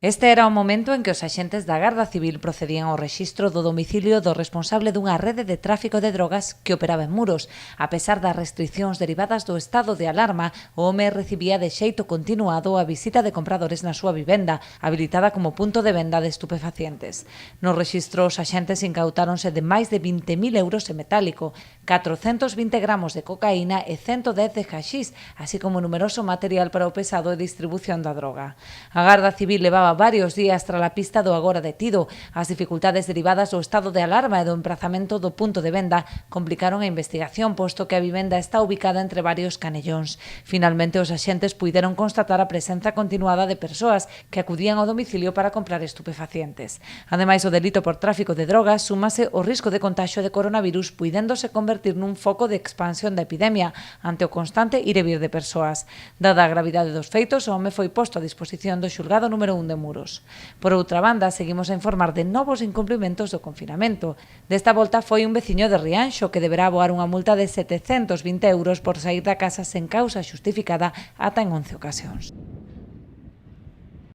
Este era o momento en que os axentes da Garda Civil procedían ao rexistro do domicilio do responsable dunha rede de tráfico de drogas que operaba en Muros. A pesar das restricións derivadas do estado de alarma, o home recibía de xeito continuado a visita de compradores na súa vivenda, habilitada como punto de venda de estupefacientes. No rexistro, os axentes incautáronse de máis de 20.000 euros en metálico, 420 gramos de cocaína e 110 de haxís, así como numeroso material para o pesado e distribución da droga. A Garda Civil levaba varios días tras a pista do agora detido. As dificultades derivadas do estado de alarma e do emprazamento do punto de venda complicaron a investigación, posto que a vivenda está ubicada entre varios canellóns. Finalmente, os axentes puideron constatar a presenza continuada de persoas que acudían ao domicilio para comprar estupefacientes. Ademais, o delito por tráfico de drogas súmase o risco de contagio de coronavirus, puidéndose convertir nun foco de expansión da epidemia ante o constante ir e vir de persoas. Dada a gravidade dos feitos, o home foi posto a disposición do xulgado número 1 de Muros. Por outra banda, seguimos a informar de novos incumprimentos do confinamento. Desta volta foi un veciño de Rianxo que deberá aboar unha multa de 720 euros por saír da casa sen causa xustificada ata en 11 ocasións.